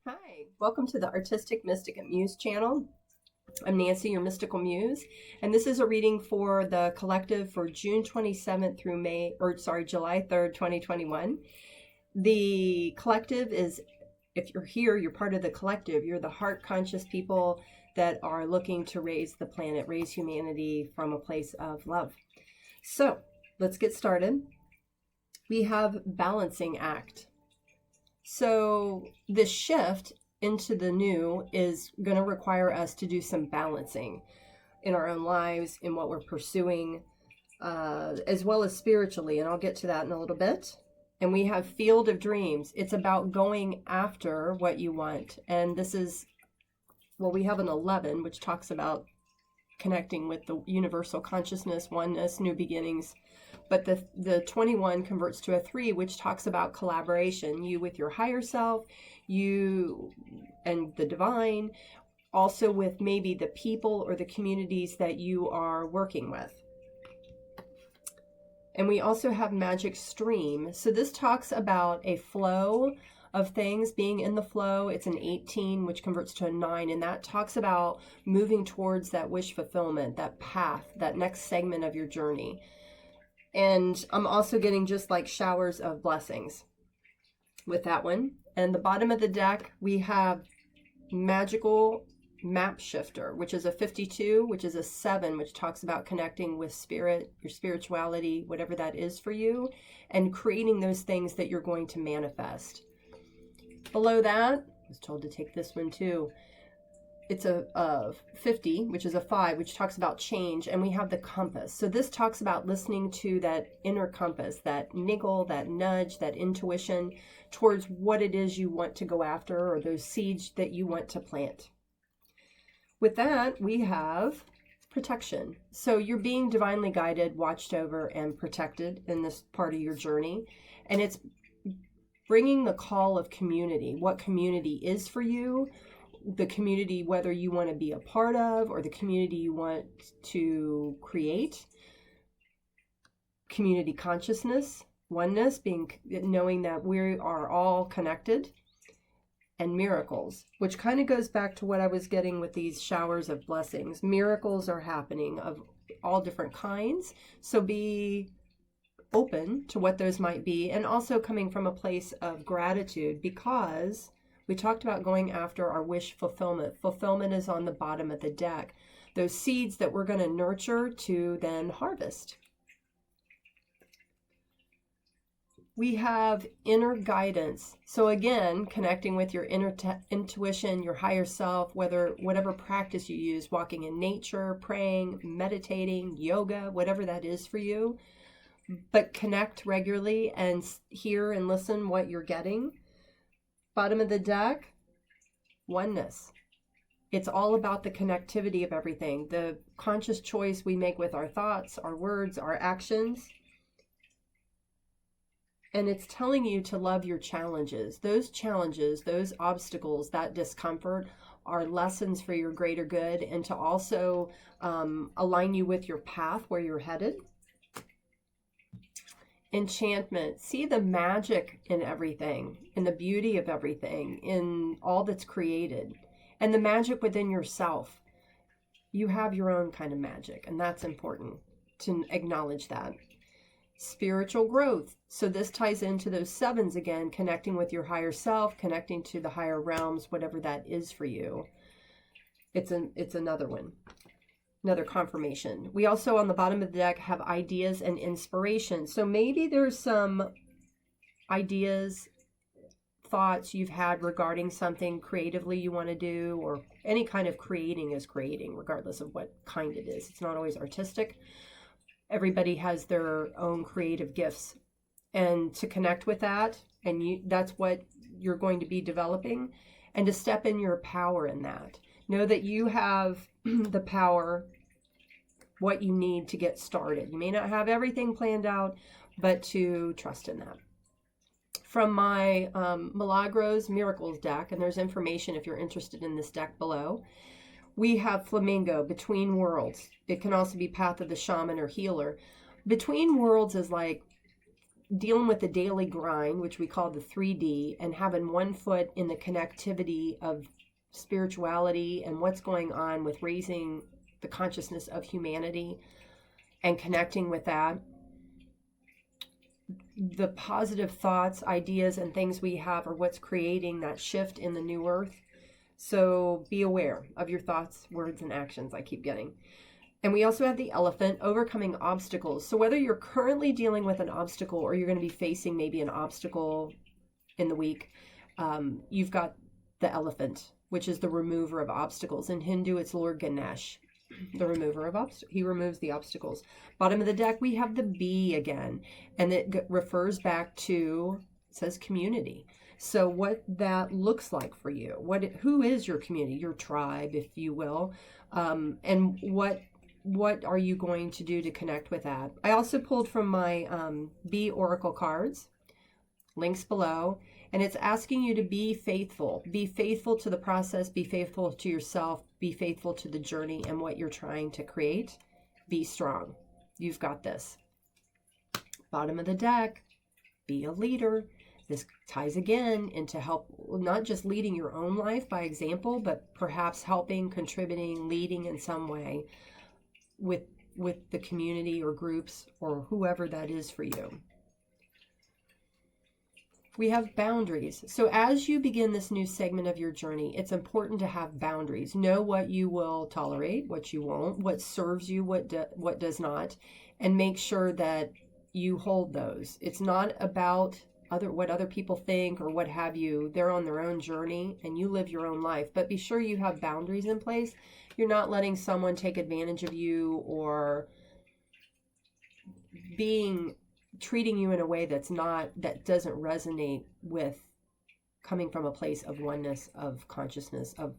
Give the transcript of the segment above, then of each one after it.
Hi, welcome to the Artistic Mystic at Muse channel. I'm Nancy, your mystical muse, and this is a reading for the collective for June 27th through July 3rd, 2021. The collective is, if you're here, you're part of the collective. You're the heart conscious people that are looking to raise the planet, raise humanity from a place of love. So let's get started. We have balancing act. So this shift into the new is going to require us to do some balancing in our own lives, in what we're pursuing, as well as spiritually. And I'll get to that in a little bit. And we have field of dreams. It's about going after what you want. And this is, well, we have an 11, which talks about connecting with the universal consciousness, oneness, new beginnings. But the 21 converts to a 3, which talks about collaboration, you with your higher self, you and the divine, also with maybe the people or the communities that you are working with. And we also have magic stream. So this talks about a flow of things, being in the flow. It's an 18, which converts to a 9. And that talks about moving towards that wish fulfillment, that path, that next segment of your journey. And I'm also getting just like showers of blessings with that one. And the bottom of the deck, we have magical map shifter, which is a 52, which is a 7, which talks about connecting with spirit, your spirituality, whatever that is for you, and creating those things that you're going to manifest. Below that, I was told to take this one too. It's a 50, which is a 5, which talks about change, and we have the compass. So this talks about listening to that inner compass, that niggle, that nudge, that intuition towards what it is you want to go after, or those seeds that you want to plant. With that, we have protection. So you're being divinely guided, watched over, and protected in this part of your journey. And it's bringing the call of community, what community is for you, the community, whether you want to be a part of, or the community you want to create. Community consciousness, oneness, knowing that we are all connected. And miracles, which kind of goes back to what I was getting with these showers of blessings. Miracles are happening of all different kinds. So be open to what those might be, and also coming from a place of gratitude, because we talked about going after our wish fulfillment. Fulfillment is on the bottom of the deck. Those seeds that we're going to nurture to then harvest. We have inner guidance. So again, connecting with your inner intuition, your higher self, whatever practice you use, walking in nature, praying, meditating, yoga, whatever that is for you. But connect regularly and hear and listen what you're getting. Bottom of the deck, oneness. It's all about the connectivity of everything, the conscious choice we make with our thoughts, our words, our actions. And it's telling you to love your challenges. Those obstacles, that discomfort are lessons for your greater good, and to also align you with your path where you're headed. Enchantment. See the magic in everything, in the beauty of everything, in all that's created, and the magic within yourself. You have your own kind of magic, and that's important to acknowledge that. Spiritual growth. So this ties into those 7s again, connecting with your higher self, connecting to the higher realms, whatever that is for you. It's another one. Another confirmation. We also, on the bottom of the deck, have ideas and inspiration. So maybe there's some ideas, thoughts you've had regarding something creatively you want to do, or any kind of creating is creating, regardless of what kind it is. It's not always artistic. Everybody has their own creative gifts. And to connect with that, and that's what you're going to be developing, and to step in your power in that. Know that you have the power, what you need to get started. You may not have everything planned out, but to trust in that. From my Milagros-Miracles deck, and there's information if you're interested in this deck below, we have Flamingo, Between Worlds. It can also be Path of the Shaman or Healer. Between Worlds is like dealing with the daily grind, which we call the 3D, and having one foot in the connectivity of spirituality and what's going on with raising the consciousness of humanity and connecting with that. The positive thoughts, ideas, and things we have are what's creating that shift in the new earth. So be aware of your thoughts, words, and actions. I keep getting. And we also have the elephant, overcoming obstacles. So whether you're currently dealing with an obstacle or you're going to be facing maybe an obstacle in the week, you've got the elephant, which is the remover of obstacles. In Hindu, it's Lord Ganesh, the remover of obstacles. He removes the obstacles. Bottom of the deck, we have the bee again, and it refers back to, it says community. So what that looks like for you, who is your community, your tribe, if you will, and what are you going to do to connect with that? I also pulled from my bee oracle cards, links below, and it's asking you to be faithful to the process, be faithful to yourself, be faithful to the journey and what you're trying to create. Be strong. You've got this. Bottom of the deck, be a leader. This ties again into help, not just leading your own life by example, but perhaps helping, contributing, leading in some way with the community or groups or whoever that is for you. We have boundaries. So as you begin this new segment of your journey, it's important to have boundaries. Know what you will tolerate, what you won't, what serves you, what does not, and make sure that you hold those. It's not about what other people think or what have you. They're on their own journey and you live your own life, but be sure you have boundaries in place. You're not letting someone take advantage of you or treating you in a way that doesn't resonate with coming from a place of oneness, of consciousness, of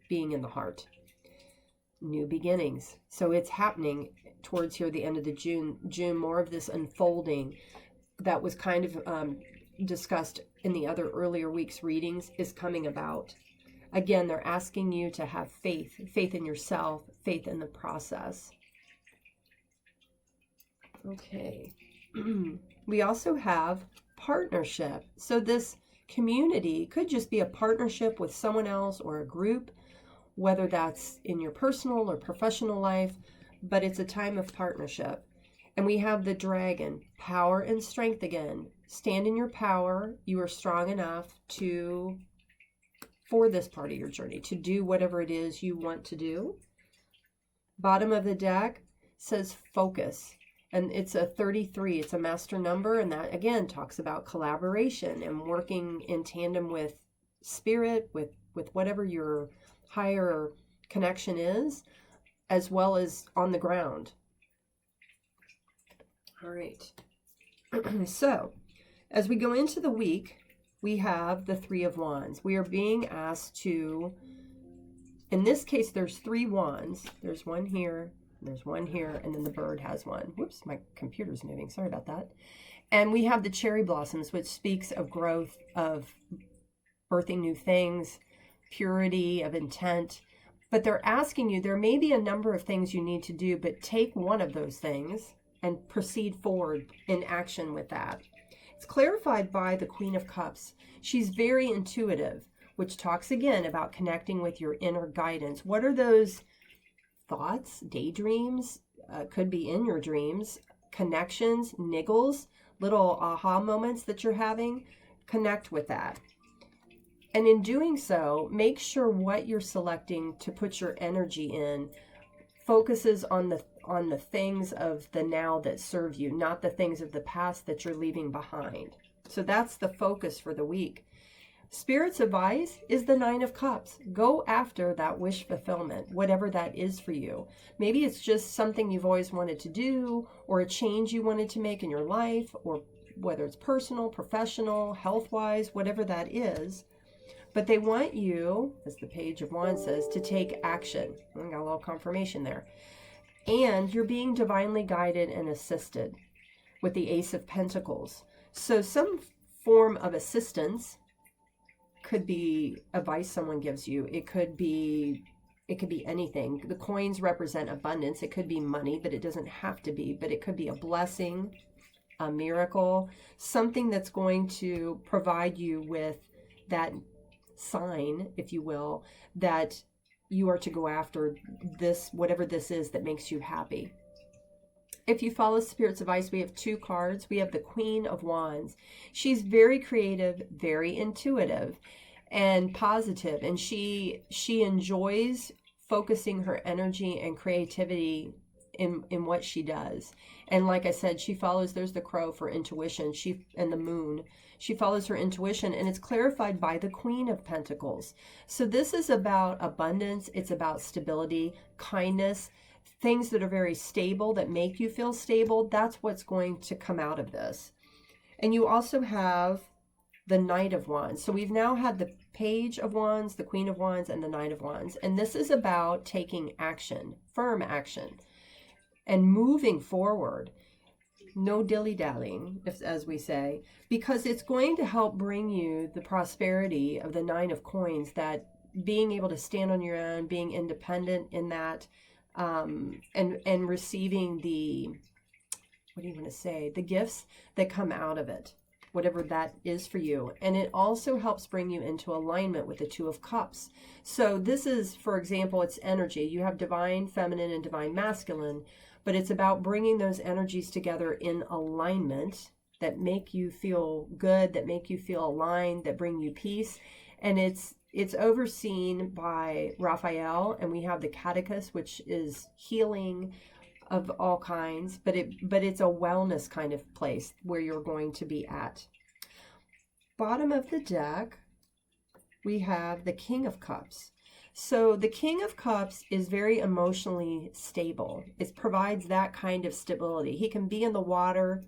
being in the heart. New beginnings. So it's happening towards here, the end of the June, more of this unfolding that was kind of discussed in the other earlier weeks' readings is coming about. Again, they're asking you to have faith in yourself, faith in the process. Okay. We also have partnership. So this community could just be a partnership with someone else or a group, whether that's in your personal or professional life, but it's a time of partnership. And we have the dragon, power and strength again. Stand in your power. You are strong enough for this part of your journey, to do whatever it is you want to do. Bottom of the deck says focus. And it's a 33. It's a master number. And that, again, talks about collaboration and working in tandem with spirit, with whatever your higher connection is, as well as on the ground. All right. So, as we go into the week, we have the Three of Wands. We are being asked to, in this case, there's 3 wands. There's one here, there's one here, and then the bird has one. Whoops, my computer's moving. Sorry about that. And we have the cherry blossoms, which speaks of growth, of birthing new things, purity of intent. But they're asking you, there may be a number of things you need to do, but take one of those things and proceed forward in action with that. It's clarified by the Queen of Cups. She's very intuitive, which talks again about connecting with your inner guidance. What are those thoughts, daydreams, could be in your dreams, connections, niggles, little aha moments that you're having? Connect with that. And in doing so, make sure what you're selecting to put your energy in focuses on the things of the now that serve you, not the things of the past that you're leaving behind. So that's the focus for the week. Spirit's advice is the 9 of Cups. Go after that wish fulfillment, whatever that is for you. Maybe it's just something you've always wanted to do, or a change you wanted to make in your life, or whether it's personal, professional, health-wise, whatever that is. But they want you, as the Page of Wands says, to take action. I got a little confirmation there. And you're being divinely guided and assisted with the Ace of Pentacles. So some form of assistance could be advice someone gives you. It could be anything. The coins represent abundance. It could be money, but it doesn't have to be. But it could be a blessing. a miracle, something that's going to provide you with that sign, if you will, that you are to go after this, whatever this is that makes you happy. If you follow Spirit's advice, we have 2 cards. We have the Queen of Wands. She's very creative, very intuitive, and positive, and she enjoys focusing her energy and creativity in what she does. And like I said, she follows, there's the crow for intuition, and the moon. She follows her intuition, and it's clarified by the Queen of Pentacles. So this is about abundance. It's about stability, kindness, things that are very stable, that make you feel stable. That's what's going to come out of this. And you also have the Knight of Wands. So we've now had the Page of Wands, the Queen of Wands, and the Knight of Wands. And this is about taking action, firm action, and moving forward. No dilly-dallying, as we say, because it's going to help bring you the prosperity of the 9 of Coins, that being able to stand on your own, being independent in that, and receiving the, what do you want to say, the gifts that come out of it, whatever that is for you. And it also helps bring you into alignment with the 2 of Cups. So this is, for example, it's energy. You have divine feminine and divine masculine, but it's about bringing those energies together in alignment that make you feel good, that make you feel aligned, that bring you peace. And it's overseen by Raphael, and we have the Catechist, which is healing of all kinds, but it's a wellness kind of place where you're going to be at. Bottom of the deck, we have the King of Cups. So the King of Cups is very emotionally stable. It provides that kind of stability. He can be in the water.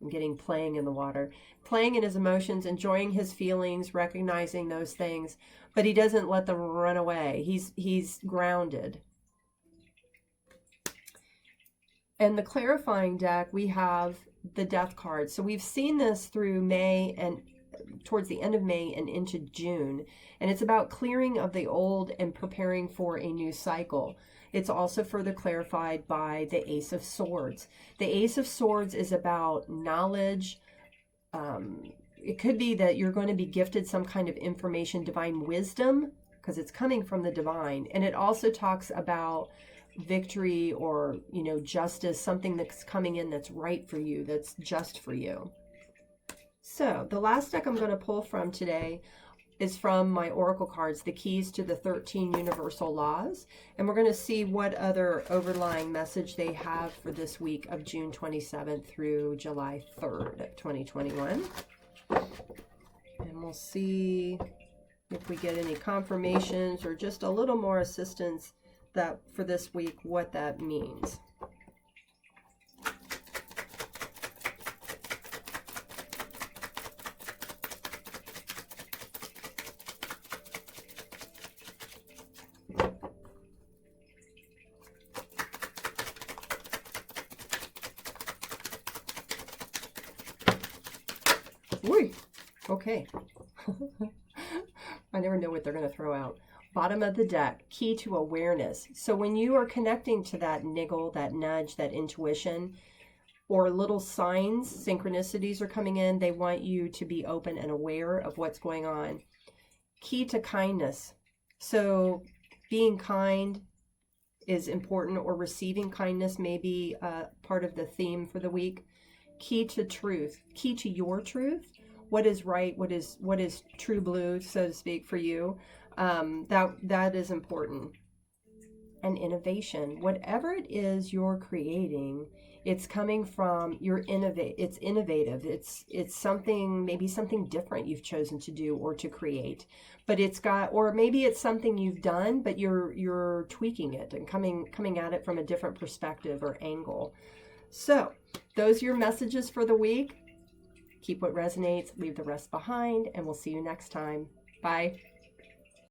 I'm getting playing in the water, playing in his emotions, enjoying his feelings, recognizing those things, but he doesn't let them run away. He's grounded. And the clarifying deck, we have the Death card. So we've seen this through May and towards the end of May and into June. And it's about clearing of the old and preparing for a new cycle. It's also further clarified by the Ace of Swords. The Ace of Swords is about knowledge. It could be that you're going to be gifted some kind of information, divine wisdom, because it's coming from the divine. And it also talks about victory or, justice, something that's coming in that's right for you, that's just for you. So the last deck I'm going to pull from today is from my Oracle cards, the Keys to the 13 Universal Laws. And we're going to see what other overlying message they have for this week of June 27th through July 3rd, 2021. And we'll see if we get any confirmations or just a little more assistance that for this week, what that means. Whee! Okay. I never know what they're going to throw out. Bottom of the deck, key to awareness. So when you are connecting to that niggle, that nudge, that intuition, or little signs, synchronicities are coming in, they want you to be open and aware of what's going on. Key to kindness. So being kind is important, or receiving kindness may be part of the theme for the week. Key to truth, key to your truth. What is right? What is true blue, so to speak, for you? That is important. And innovation, whatever it is you're creating, it's coming from your it's innovative. It's something, maybe something different you've chosen to do or to create, but it's got, or maybe it's something you've done, but you're tweaking it and coming at it from a different perspective or angle. So those are your messages for the week. Keep what resonates, leave the rest behind, and we'll see you next time. Bye.